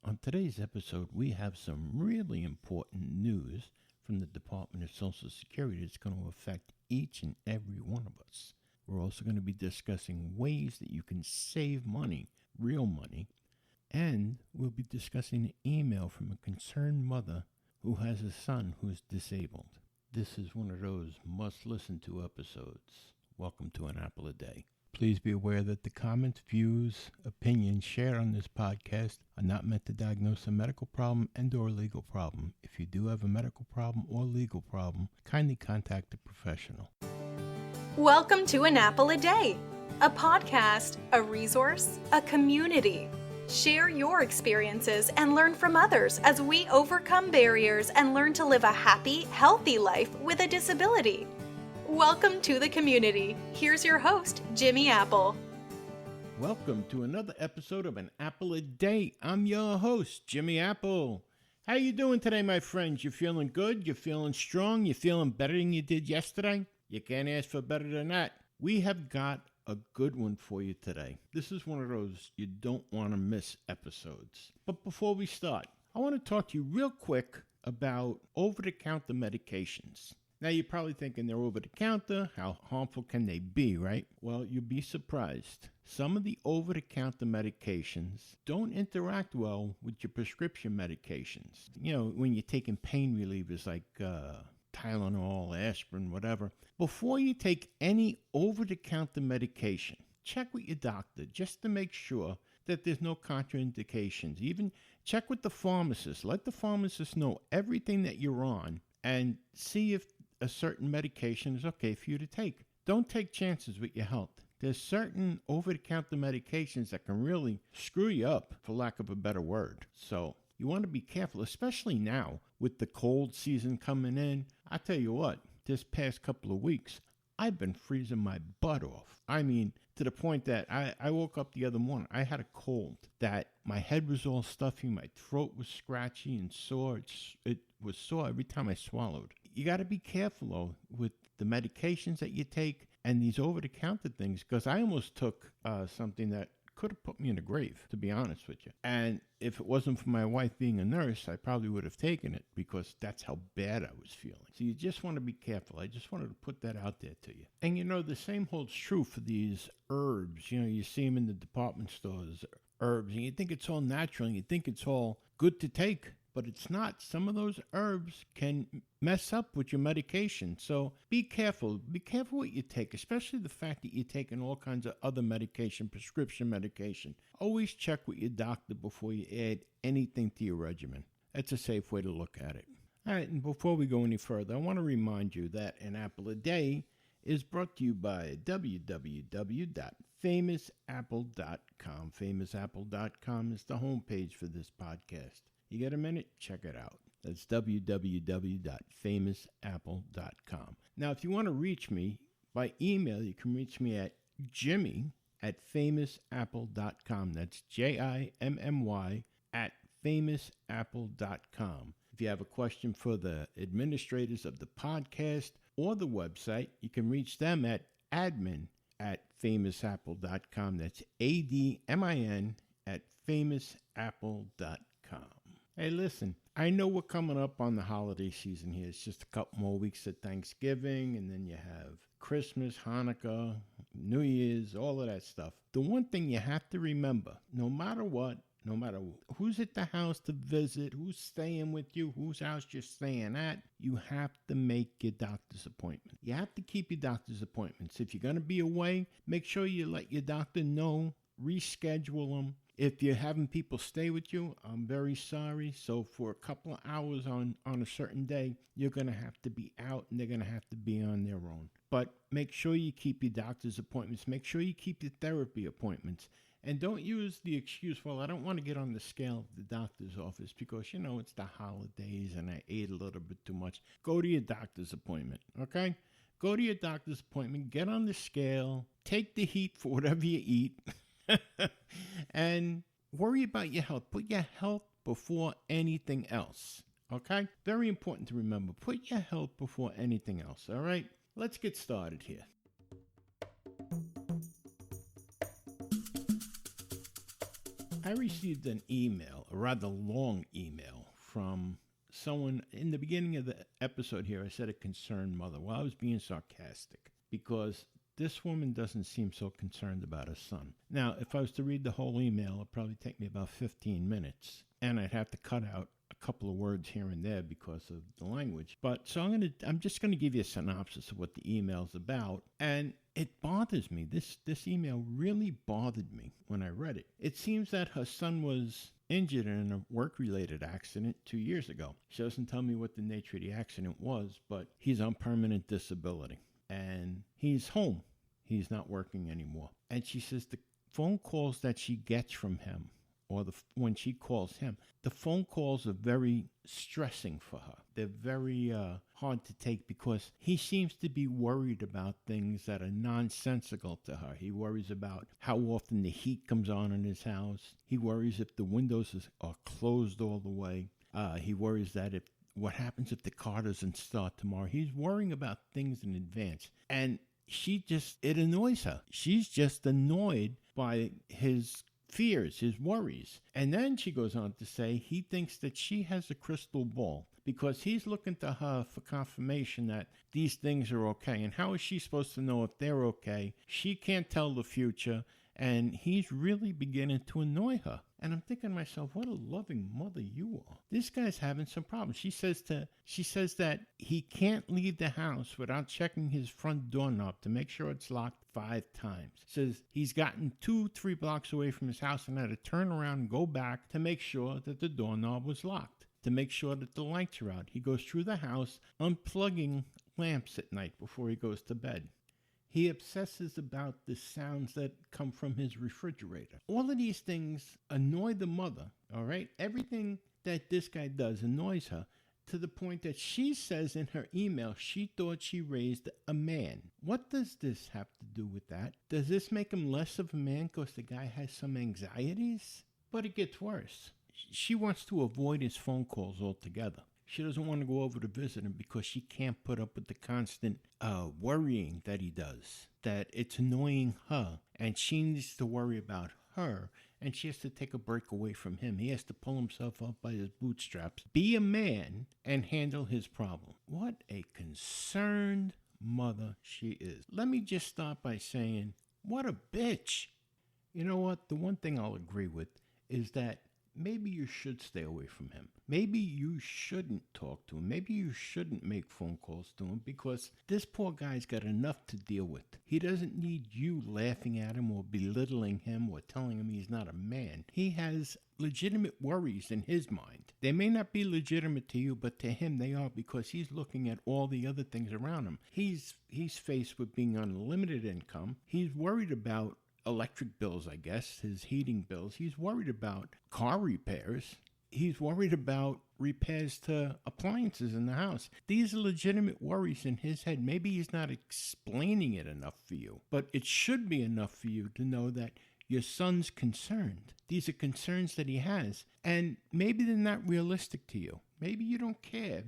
On today's episode, we have some really important news from the Department of Social Security that's going to affect each and every one of us. We're also going to be discussing ways that you can save money, real money, and we'll be discussing an email from a concerned mother who has a son who's disabled. This is one of those must-listen-to episodes. Welcome to An Apple a Day. Please be aware that the comments, views, opinions shared on this podcast are not meant to diagnose a medical problem and/or legal problem. If you do have a medical problem or legal problem, kindly contact a professional. Welcome to An Apple a Day, a podcast, a resource, a community. Share your experiences and learn from others as we overcome barriers and learn to live a happy, healthy life with a disability. Welcome to the community. Here's your host, Jimmy Apple. Welcome to another episode of An Apple a Day. I'm your host, Jimmy Apple. How you doing today, my friends? You feeling good? You feeling strong? You feeling better than you did yesterday? You can't ask for better than that. We have got a good one for you today. This is one of those you don't want to miss episodes. But before we start, I want to talk to you real quick about over-the-counter medications. Now, you're probably thinking they're over-the-counter. How harmful can they be, right? Well, you'll be surprised. Some of the over-the-counter medications don't interact well with your prescription medications. You know, when you're taking pain relievers like Tylenol, aspirin, whatever. Before you take any over-the-counter medication, check with your doctor just to make sure that there's no contraindications. Even check with the pharmacist. Let the pharmacist know everything that you're on and see if a certain medication is okay for you to take. Don't take chances with your health. There's certain over-the-counter medications that can really screw you up, for lack of a better word. So you want to be careful, especially now with the cold season coming in. I tell you what, this past couple of weeks, I've been freezing my butt off. I mean, to the point that I woke up the other morning, I had a cold that my head was all stuffy, my throat was scratchy and sore. It was sore every time I swallowed. You got to be careful, though, with the medications that you take and these over-the-counter things, because I almost took something that could have put me in the grave, to be honest with you. And if it wasn't for my wife being a nurse, I probably would have taken it because that's how bad I was feeling. So you just want to be careful. I just wanted to put that out there to you. And you know, the same holds true for these herbs. You know, you see them in the department stores, herbs, and you think it's all natural and you think it's all good to take. But it's not. Some of those herbs can mess up with your medication. So be careful. Be careful what you take, especially the fact that you're taking all kinds of other medication, prescription medication. Always check with your doctor before you add anything to your regimen. That's a safe way to look at it. All right, and before we go any further, I want to remind you that An Apple a Day is brought to you by www.famousapple.com. Famousapple.com is the homepage for this podcast. You get a minute? Check it out. That's www.famousapple.com. Now, if you want to reach me by email, you can reach me at jimmy@famousapple.com. That's JIMMY @famousapple.com. If you have a question for the administrators of the podcast or the website, you can reach them at admin@famousapple.com. That's ADMIN @famousapple.com. Hey, listen, I know we're coming up on the holiday season here. It's just a couple more weeks of Thanksgiving, and then you have Christmas, Hanukkah, New Year's, all of that stuff. The one thing you have to remember, no matter what, no matter who's at the house to visit, who's staying with you, whose house you're staying at, you have to make your doctor's appointment. You have to keep your doctor's appointments. If you're going to be away, make sure you let your doctor know, reschedule them. If you're having people stay with you, I'm very sorry. So for a couple of hours on a certain day, you're going to have to be out and they're going to have to be on their own. But make sure you keep your doctor's appointments. Make sure you keep your therapy appointments. And don't use the excuse, well, I don't want to get on the scale of the doctor's office because, you know, it's the holidays and I ate a little bit too much. Go to your doctor's appointment, okay? Go to your doctor's appointment, get on the scale, take the heat for whatever you eat. And worry about your health. Put your health before anything else, okay? Very important to remember. Put your health before anything else, all right? Let's get started here. I received an email, a rather long email, from someone. In the beginning of the episode here, I said a concerned mother. Well, I was being sarcastic because this woman doesn't seem so concerned about her son. Now, if I was to read the whole email, it'd probably take me about 15 minutes, and I'd have to cut out a couple of words here and there because of the language. But so I'm just gonna give you a synopsis of what the email's about, and it bothers me. This email really bothered me when I read it. It seems that her son was injured in a work-related accident 2 years ago. She doesn't tell me what the nature of the accident was, but he's on permanent disability. And he's home. He's not working anymore. And she says the phone calls that she gets from him, or when she calls him, the phone calls are very stressing for her. They're very hard to take because he seems to be worried about things that are nonsensical to her. He worries about how often the heat comes on in his house. He worries if the windows are closed all the way. He worries that what happens if the car doesn't start tomorrow. He's worrying about things in advance. And it annoys her. She's just annoyed by his fears, his worries. And then she goes on to say he thinks that she has a crystal ball because he's looking to her for confirmation that these things are okay. And how is she supposed to know if they're okay? She can't tell the future. And he's really beginning to annoy her. And I'm thinking to myself, what a loving mother you are. This guy's having some problems. She says that he can't leave the house without checking his front doorknob to make sure it's locked 5 times. Says he's gotten 2-3 blocks away from his house and had to turn around and go back to make sure that the doorknob was locked, to make sure that the lights are out. He goes through the house unplugging lamps at night before he goes to bed. He obsesses about the sounds that come from his refrigerator. All of these things annoy the mother, all right? Everything that this guy does annoys her to the point that she says in her email she thought she raised a man. What does this have to do with that? Does this make him less of a man because the guy has some anxieties? But it gets worse. She wants to avoid his phone calls altogether. She doesn't want to go over to visit him because she can't put up with the constant worrying that he does, that it's annoying her, and she needs to worry about her, and she has to take a break away from him. He has to pull himself up by his bootstraps, be a man, and handle his problem. What a concerned mother she is. Let me just start by saying, what a bitch. You know what? The one thing I'll agree with is that maybe you should stay away from him. Maybe you shouldn't talk to him. Maybe you shouldn't make phone calls to him because this poor guy's got enough to deal with. He doesn't need you laughing at him or belittling him or telling him he's not a man. He has legitimate worries in his mind. They may not be legitimate to you, but to him they are because he's looking at all the other things around him. He's faced with being on limited income. He's worried about electric bills, I guess, his heating bills. He's worried about car repairs. He's worried about repairs to appliances in the house. These are legitimate worries in his head. Maybe he's not explaining it enough for you, but it should be enough for you to know that your son's concerned. These are concerns that he has, and maybe they're not realistic to you. Maybe you don't care,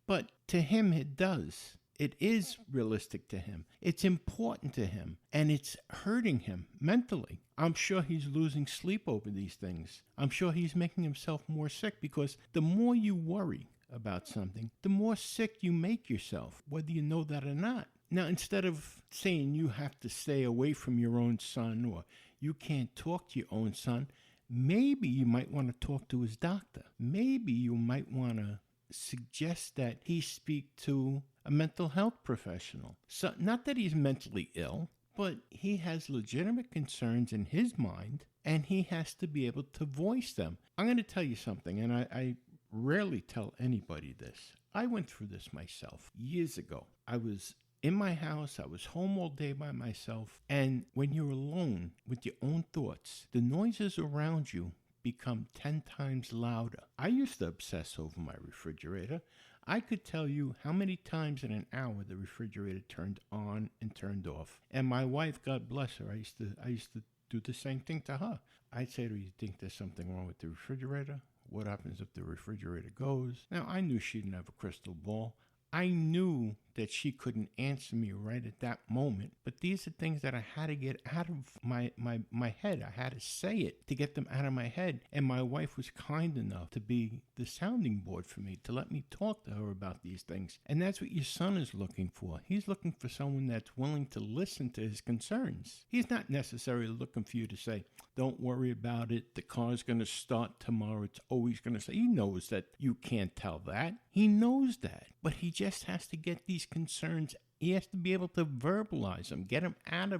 but to him it does. It is realistic to him. It's important to him, and it's hurting him mentally. I'm sure he's losing sleep over these things. I'm sure he's making himself more sick because the more you worry about something, the more sick you make yourself, whether you know that or not. Now, instead of saying you have to stay away from your own son or you can't talk to your own son, maybe you might want to talk to his doctor. Maybe you might want to suggest that he speak to a mental health professional. So, not that he's mentally ill, but he has legitimate concerns in his mind, and he has to be able to voice them. I'm going to tell you something, and I rarely tell anybody this. I went through this myself years ago. I was in my house, I was home all day by myself, and when you're alone with your own thoughts, the noises around you become 10 times louder. I used to obsess over my refrigerator. I could tell you how many times in an hour the refrigerator turned on and turned off. And my wife, God bless her, I used to do the same thing to her. I'd say to her, you think there's something wrong with the refrigerator? What happens if the refrigerator goes? Now, I knew she didn't have a crystal ball. I knew that she couldn't answer me right at that moment, but these are things that I had to get out of my head. I had to say it to get them out of my head. And my wife was kind enough to be the sounding board for me, to let me talk to her about these things. And that's what your son is looking for. He's looking for someone that's willing to listen to his concerns. He's not necessarily looking for you to say, don't worry about it, the car's going to start tomorrow, it's always going to say. He knows that you can't tell that. He knows that. But he just has to get these concerns. He has to be able to verbalize them, get them out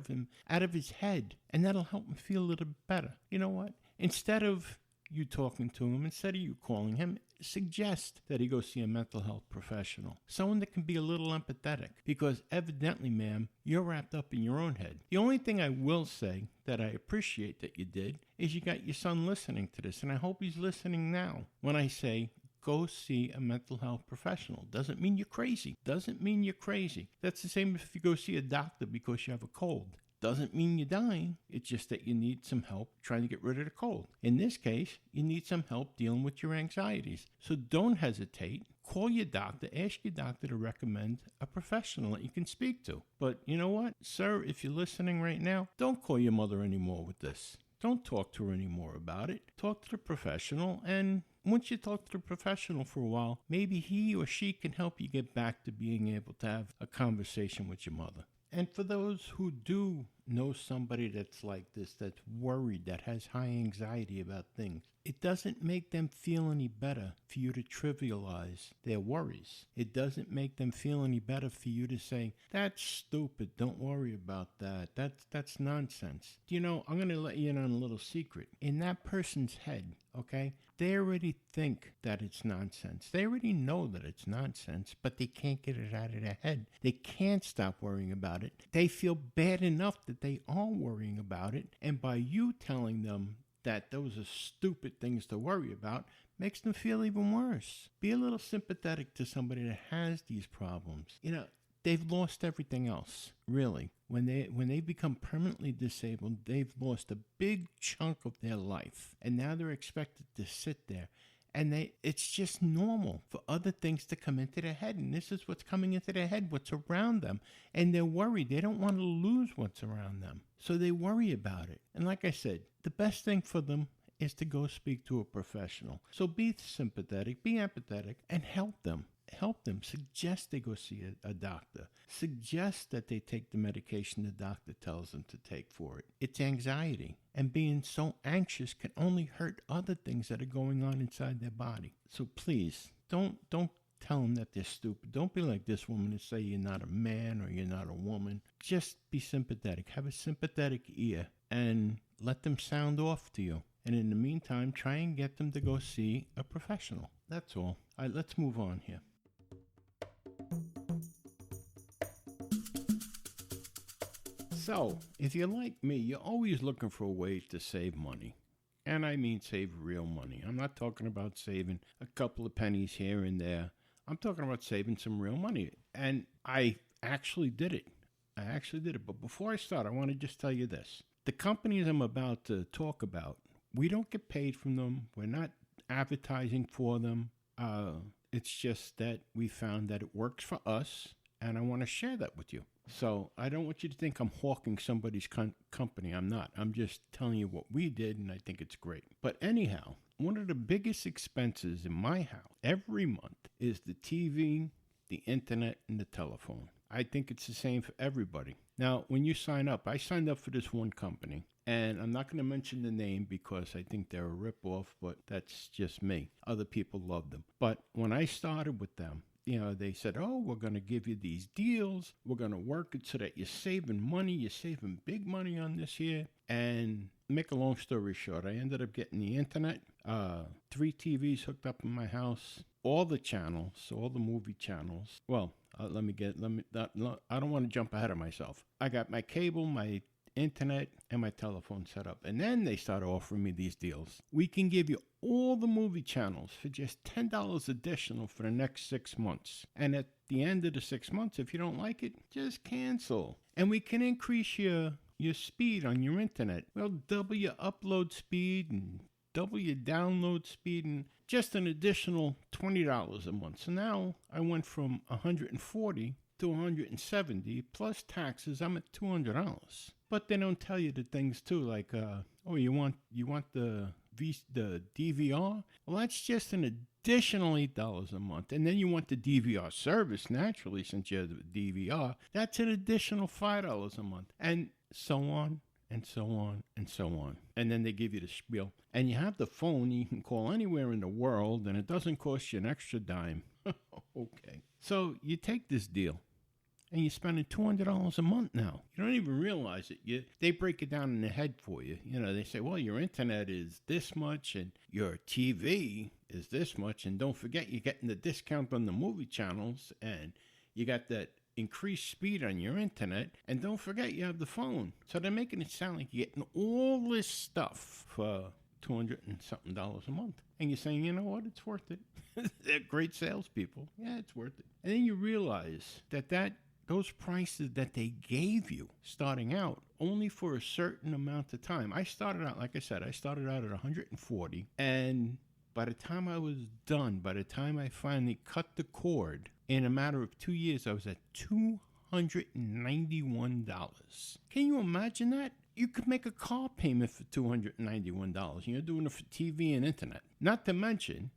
of his head, and that'll help him feel a little bit better. You know what? Instead of you talking to him, instead of you calling him, suggest that he go see a mental health professional, someone that can be a little empathetic, because evidently, ma'am, you're wrapped up in your own head. The only thing I will say that I appreciate that you did is you got your son listening to this, and I hope he's listening now when I say, go see a mental health professional. Doesn't mean you're crazy. Doesn't mean you're crazy. That's the same if you go see a doctor because you have a cold. Doesn't mean you're dying. It's just that you need some help trying to get rid of the cold. In this case, you need some help dealing with your anxieties. So don't hesitate. Call your doctor. Ask your doctor to recommend a professional that you can speak to. But you know what, sir, if you're listening right now, don't call your mother anymore with this. Don't talk to her anymore about it. Talk to the professional, and once you talk to the professional for a while, maybe he or she can help you get back to being able to have a conversation with your mother. And for those who do know somebody that's like this, that's worried, that has high anxiety about things, it doesn't make them feel any better for you to trivialize their worries. It doesn't make them feel any better for you to say, that's stupid, don't worry about that, that's nonsense. You know, I'm going to let you in on a little secret. In that person's head, okay, they already think that it's nonsense. They already know that it's nonsense, but they can't get it out of their head. They can't stop worrying about it. They feel bad enough that they are worrying about it, and by you telling them that those are stupid things to worry about makes them feel even worse. Be a little sympathetic to somebody that has these problems. You know, they've lost everything else, really. When they become permanently disabled, they've lost a big chunk of their life, and now they're expected to sit there. And it's just normal for other things to come into their head. And this is what's coming into their head, what's around them. And they're worried. They don't want to lose what's around them. So they worry about it. And like I said, the best thing for them is to go speak to a professional. So be sympathetic, be empathetic, and help them. Help them. Suggest they go see a doctor. Suggest that they take the medication the doctor tells them to take for it. It's anxiety. And being so anxious can only hurt other things that are going on inside their body. So please, don't tell them that they're stupid. Don't be like this woman and say you're not a man or you're not a woman. Just be sympathetic. Have a sympathetic ear and let them sound off to you. And in the meantime, try and get them to go see a professional. That's all. All right, let's move on here. So, if you're like me, you're always looking for ways to save money. And I mean save real money. I'm not talking about saving a couple of pennies here and there. I'm talking about saving some real money. And I actually did it. But before I start, I want to just tell you this. The companies I'm about to talk about, we don't get paid from them. We're not advertising for them. It's just that we found that it works for us, and I want to share that with you. So I don't want you to think I'm hawking somebody's company. I'm not. I'm just telling you what we did, and I think it's great. But anyhow, one of the biggest expenses in my house every month is the TV, the internet, and the telephone. I think it's the same for everybody. Now, when you sign up, I signed up for this one company, and I'm not going to mention the name because I think they're a ripoff, but that's just me. Other people love them. But when I started with them, they said, oh, we're going to give you these deals. We're going to work it so that you're saving money. You're saving big money on this here. And make a long story short, I ended up getting the internet, 3 TVs hooked up in my house, all the channels, all the movie channels. Well, I don't want to jump ahead of myself. I got my cable, my internet, and my telephone set up. And then they started offering me these deals. We can give you all the movie channels for just $10 additional for the next 6 months. And at the end of the 6 months, if you don't like it, just cancel. And we can increase your speed on your internet. We'll double your upload speed and double your download speed, and just an additional $20 a month. So now I went from $140 to $170 plus taxes. I'm at $200. But they don't tell you the things too, like you want the DVR? Well, that's just an additional $8 a month. And then you want the DVR service, naturally, since you have the DVR. That's an additional $5 a month. And so on and so on and so on. And then they give you the spiel. And you have the phone. You can call anywhere in the world, and it doesn't cost you an extra dime. Okay. So you take this deal, and you're spending $200 a month now. You don't even realize it. They break it down in the head for you. You know, they say, well, your internet is this much, and your TV is this much, and don't forget you're getting the discount on the movie channels, and you got that increased speed on your internet, and don't forget you have the phone. So they're making it sound like you're getting all this stuff for $200 and something a month. And you're saying, you know what, it's worth it. They're great salespeople. Yeah, it's worth it. And then you realize that those prices that they gave you starting out only for a certain amount of time. I started out, like I said, at 140, and by the time I was done, by the time I finally cut the cord, in a matter of 2 years, I was at $291. Can you imagine that? You could make a car payment for $291. You're doing it for TV and internet. Not to mention,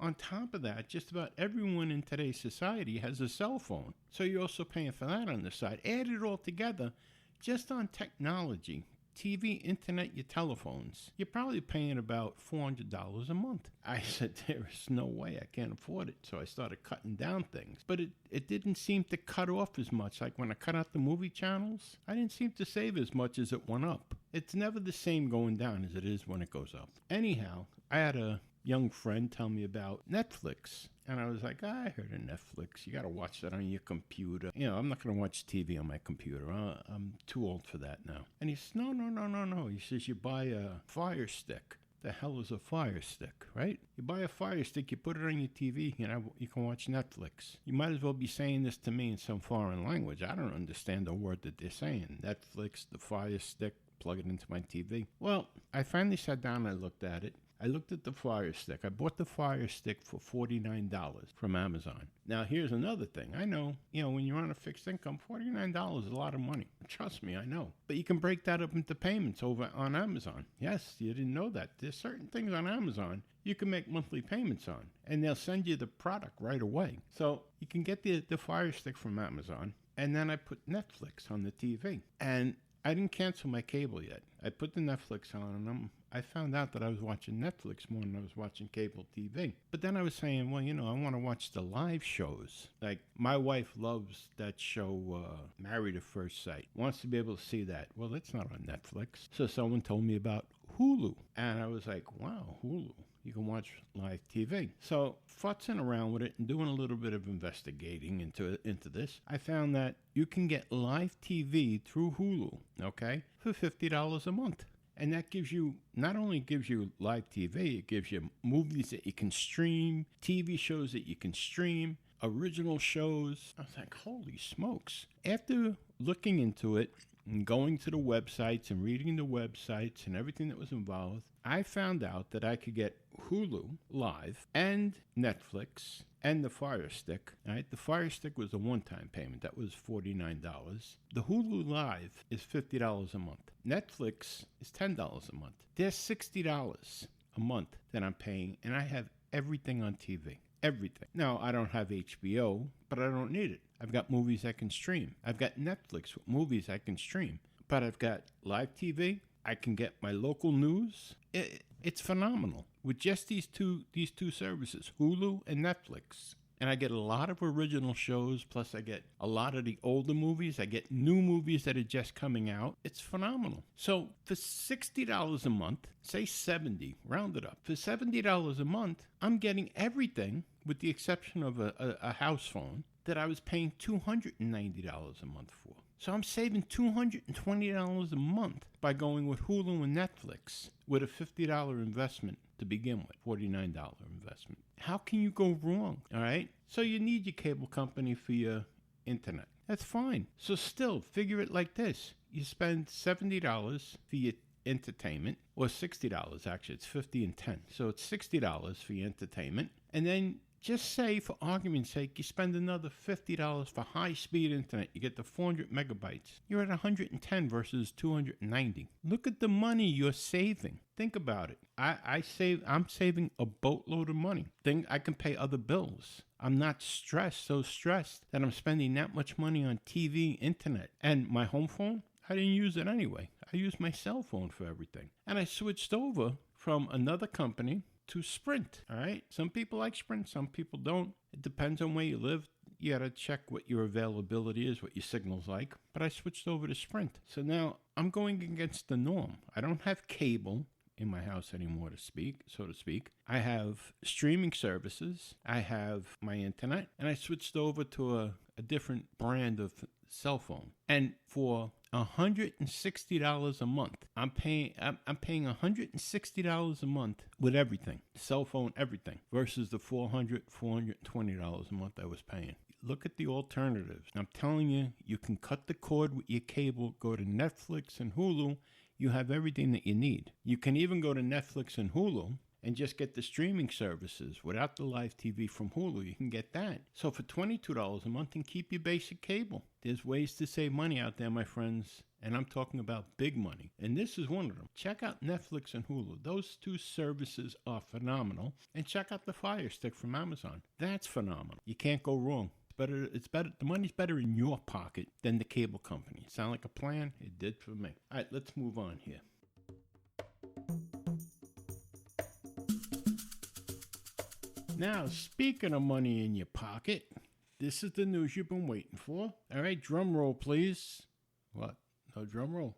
on top of that, just about everyone in today's society has a cell phone. So you're also paying for that on the side. Add it all together, just on technology, TV, internet, your telephones, you're probably paying about $400 a month. I said, there is no way, I can't afford it. So I started cutting down things. But it didn't seem to cut off as much. Like when I cut out the movie channels, I didn't seem to save as much as it went up. It's never the same going down as it is when it goes up. Anyhow, I had a young friend tell me about Netflix. And I was like, I heard of Netflix. You got to watch that on your computer. You know, I'm not going to watch TV on my computer. I'm too old for that now. And he says, no. He says, you buy a Fire Stick. The hell is a Fire Stick, right? You buy a Fire Stick, you put it on your TV, you can watch Netflix. You might as well be saying this to me in some foreign language. I don't understand a word that they're saying. Netflix, the Fire Stick, plug it into my TV. Well, I finally sat down and I looked at it. I looked at the Fire Stick. I bought the Fire Stick for $49 from Amazon. Now, here's another thing. I know, when you're on a fixed income, $49 is a lot of money. Trust me, I know. But you can break that up into payments over on Amazon. Yes, you didn't know that. There's certain things on Amazon you can make monthly payments on, and they'll send you the product right away. So you can get the Fire Stick from Amazon, and then I put Netflix on the TV. And I didn't cancel my cable yet. I put the Netflix on, and I found out that I was watching Netflix more than I was watching cable TV. But then I was saying, well, I want to watch the live shows. Like, my wife loves that show, Married at First Sight. Wants to be able to see that. Well, it's not on Netflix. So someone told me about Hulu. And I was like, wow, Hulu. You can watch live TV. So, futzing around with it and doing a little bit of investigating into this, I found that you can get live TV through Hulu, okay, for $50 a month. And that not only gives you live TV, it gives you movies that you can stream, TV shows that you can stream, original shows. I was like, holy smokes. After looking into it and going to the websites and reading the websites and everything that was involved, I found out that I could get Hulu Live and Netflix and the Fire Stick. Right? The Fire Stick was a one-time payment. That was $49. The Hulu Live is $50 a month. Netflix is $10 a month. There's $60 a month that I'm paying, and I have everything on TV. Everything. Now, I don't have HBO, but I don't need it. I've got movies I can stream. I've got Netflix with movies I can stream. But I've got live TV. I can get my local news. It's phenomenal. With just these two services, Hulu and Netflix. And I get a lot of original shows, plus I get a lot of the older movies. I get new movies that are just coming out. It's phenomenal. So for $60 a month, say $70, round it up. For $70 a month, I'm getting everything with the exception of a house phone that I was paying $290 a month for. So I'm saving $220 a month by going with Hulu and Netflix with a $50 investment to begin with, $49 investment. How can you go wrong, all right? So you need your cable company for your internet. That's fine. So still, figure it like this. You spend $70 for your entertainment, or $60. Actually, it's $50 and $10. So it's $60 for your entertainment. And then just say, for argument's sake, you spend another $50 for high-speed internet. You get the 400 megabytes. You're at $110 versus $290. Look at the money you're saving. Think about it. I'm saving a boatload of money. I can pay other bills. I'm not so stressed that I'm spending that much money on TV, internet, and my home phone. I didn't use it anyway. I use my cell phone for everything. And I switched over from another company to Sprint. All right. Some people like Sprint, some people don't. It depends on where you live. You got to check what your availability is, what your signal's like. But I switched over to Sprint. So now I'm going against the norm. I don't have cable in my house anymore, so to speak. I have streaming services. I have my internet. And I switched over to a different brand of cell phone. And for $160 a month. I'm paying $160 a month with everything, cell phone, everything, versus the $420 a month I was paying. Look at the alternatives. I'm telling you, you can cut the cord with your cable, go to Netflix and Hulu. You have everything that you need. You can even go to Netflix and Hulu and just get the streaming services without the live TV from Hulu. You can get that. So for $22 a month, and keep your basic cable. There's ways to save money out there, my friends, and I'm talking about big money. And this is one of them. Check out Netflix and Hulu. Those two services are phenomenal. And check out the Fire Stick from Amazon. That's phenomenal. You can't go wrong. It's better. The money's better in your pocket than the cable company. Sound like a plan? It did for me. All right, let's move on here. Now, speaking of money in your pocket, this is the news you've been waiting for. All right, drum roll, please. What? No drum roll.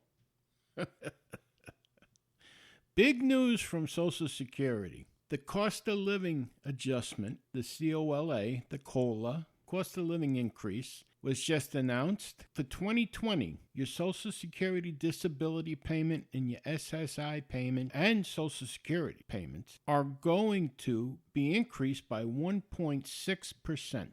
Big news from Social Security. The cost of living adjustment, the COLA, the COLA, cost of living increase, was just announced. For 2020, your Social Security disability payment and your SSI payment and Social Security payments are going to be increased by 1.6%.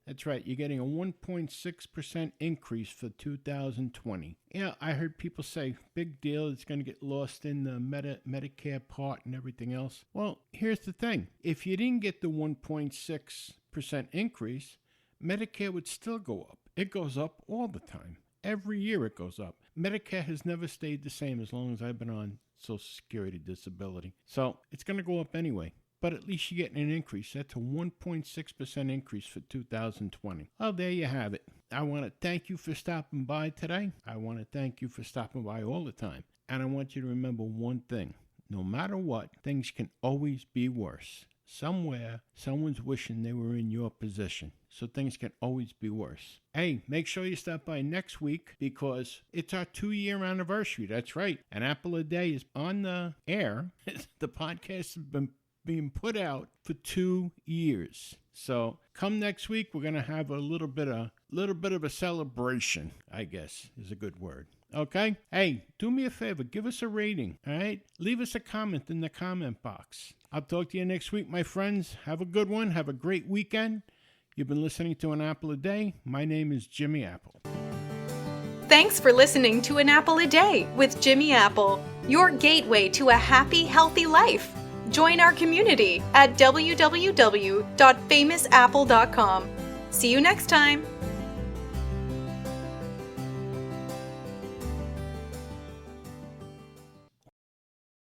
That's right, you're getting a 1.6% increase for 2020. Yeah, I heard people say, big deal, it's going to get lost in the Medicare part and everything else. Well, here's the thing. If you didn't get the 1.6% increase, Medicare would still go up. It goes up all the time. Every year it goes up. Medicare has never stayed the same as long as I've been on Social Security disability. So it's going to go up anyway. But at least you're getting an increase. That's a 1.6% increase for 2020. Oh, there you have it. I want to thank you for stopping by today. I want to thank you for stopping by all the time. And I want you to remember one thing. No matter what, things can always be worse. Somewhere, someone's wishing they were in your position. So things can always be worse. Hey, make sure you stop by next week because it's our 2-year anniversary. That's right. An Apple a Day is on the air. The podcast has been being put out for 2 years. So come next week, we're going to have a little bit of a celebration, I guess is a good word. Okay? Hey, do me a favor. Give us a rating, all right? Leave us a comment in the comment box. I'll talk to you next week, my friends. Have a good one. Have a great weekend. You've been listening to An Apple a Day. My name is Jimmy Apple. Thanks for listening to An Apple a Day with Jimmy Apple, your gateway to a happy, healthy life. Join our community at www.famousapple.com. See you next time.